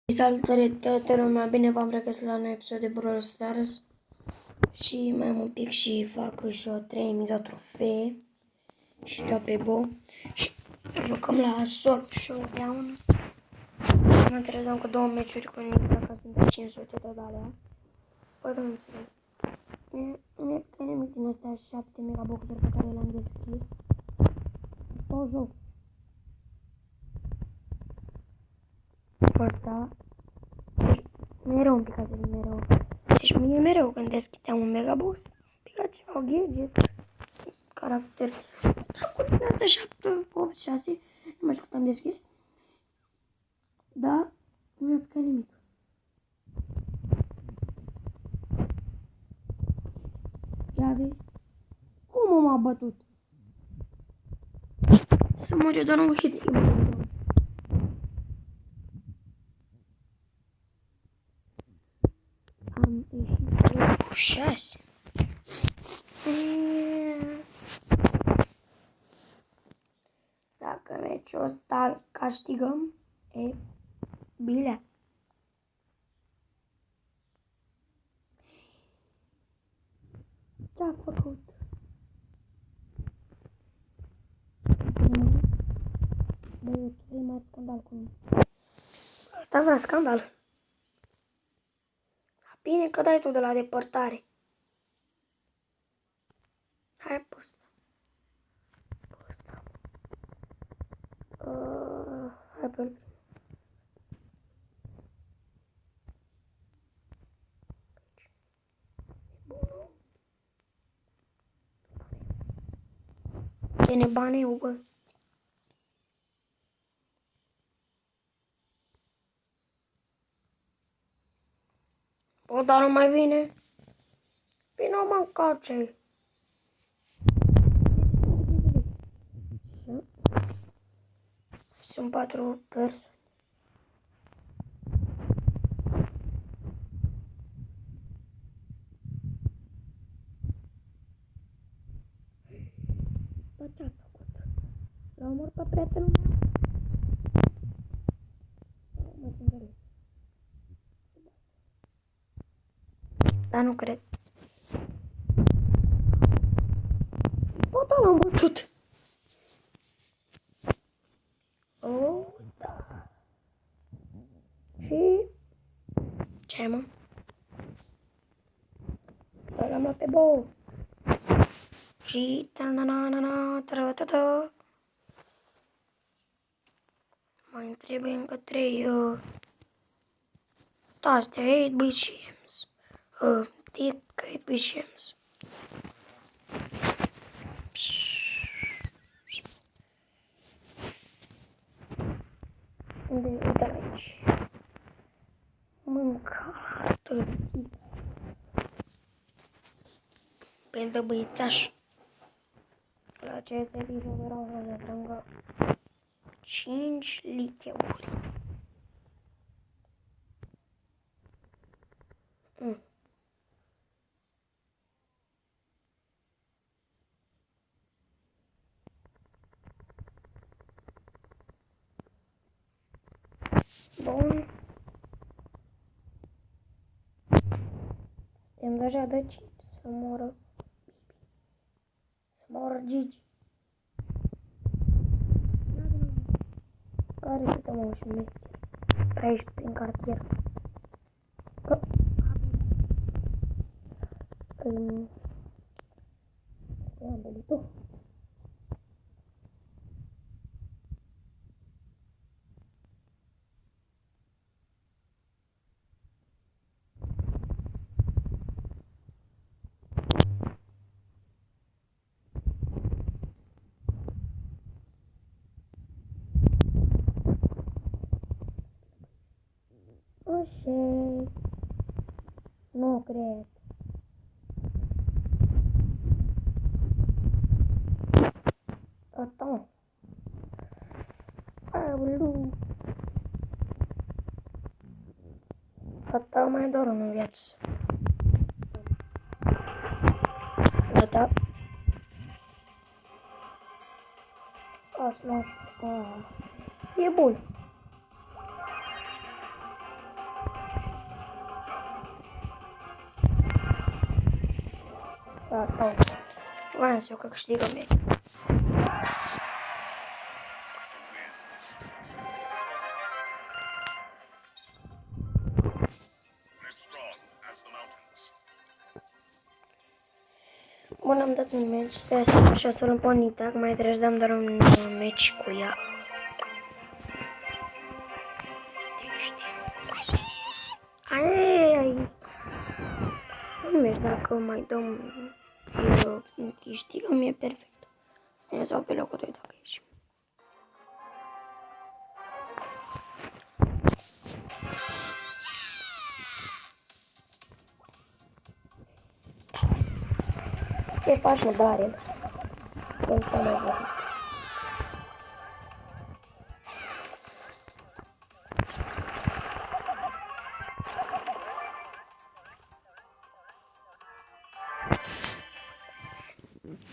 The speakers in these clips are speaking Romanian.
Salutare toată lumea, bine v-am regăsit la un episod de Brawl Stars. Și mai am un pic și fac și o 3000 de trofee. Și dau pe Bo. Și jucăm la Sol Showdown. Mă interesam cu 2 meciuri cu Nick, dacă sunt pe 500 de alea. Păi nu înțeleg. Nu e nimic din astea 7 megaboxuri pe care le-am deschis. Tot joc. Asta. Mereu îmi pica să mereu. Deci mie mereu când deschideam un megabox, pica ceva, gadget, caracter. Acum din astea 7, 8, 6, nu mai știu cât am deschis. Da, nu mi-a picat nimic. Ia vezi? Cum m-a bătut? Să mor eu, dar nu mă hit. Am ieșit cu 6. Dacă meciul ăsta îl câștigăm, e bine. Ce-a făcut? Băi, e mai scandal cu mine. Asta vrea scandal. Bine că dai tu de la depărtare. Hai pe ăsta. Pe ăsta. Hai pe el. Tiene baneu, bă. Bă, dar nu mai vine. Vino mă încoace. Sunt 4 persoane. Bă, ce-a făcut? L-a omorât pe prietenul meu? Mă sunt rău. Dar nu cred. Bă, da, l-am bătut. Oh, da. Și... ce mă? L-am luat pe Bo. Și... ta-na-na-na-na, ta-ra-ta-ta. Mai îmi trebuie încă 3 astea, 8-bit gems. Thick 8-bit gems. Uite aici. Mâncată. Pe el de băiețaș. La aceste video vreau să ne strângă 5 like-uri. Bun. Suntem deja de 5 să moră. Să moră Gigi. Care să mă și mești? Aici prin cartier. Am belit-o. Așa. Nu cred. Gata. Aoleu. Gata, mai doar unul în viață. Gata. Asta. E bun. Oh. Voiam să eu că câștigă mie. Bun, am dat un meci, stai așa să l-am pornit, acum mai trebuie să dăm doar un meci cu ea. Ai! Un meci dacă mai dăm câștigă, mie perfect. Sau pe locul 2 dacă ieșim. Ce faci, mă, Darel? Când s-a mai vorbit.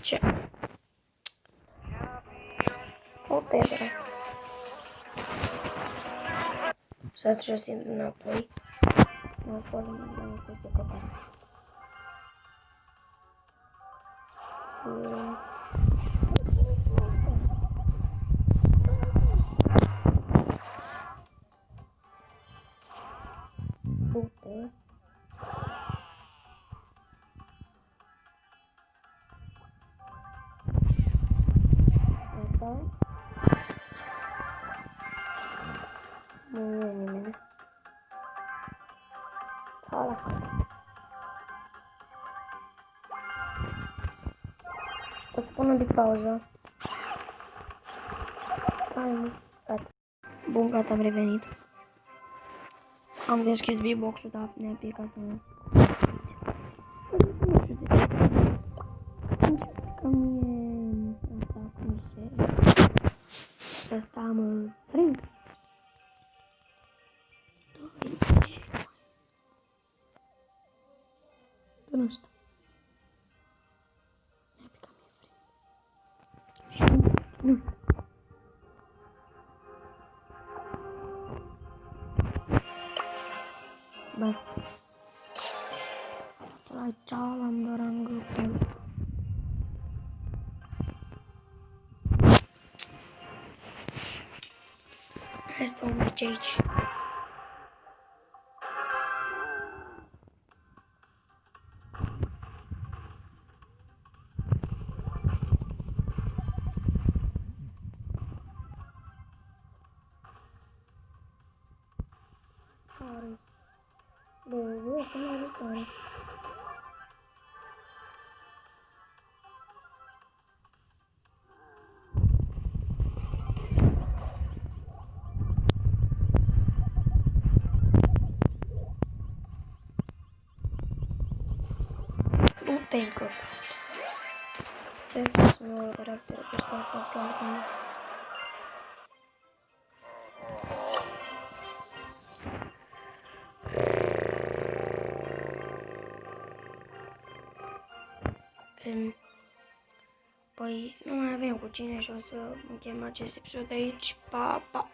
Ce? O pedră. Să trăsim înapoi. Nu pot pe copac. Uite. Asta. Nu e nimeni. Hala. O să pun un pic pauză. Hai, gata. Bun, gata, am revenit. Am deschis beatbox-ul, dar ne-a picat în... Nu știu de ce. Începe că mie... Asta cum se... Asta mă... Prind. Nu știu. Mi-a picat mie frind. Nu știu. Bă. Să la cealaltă am doar în grupul. Hai să o merge aici. Tare. Bă, cum are tare. Nu te încăp. Să-ți să nu caracterul pe ăsta foarte mult. Păi nu mai avem cu cine și o să încheiem acest episod aici. Pa, pa!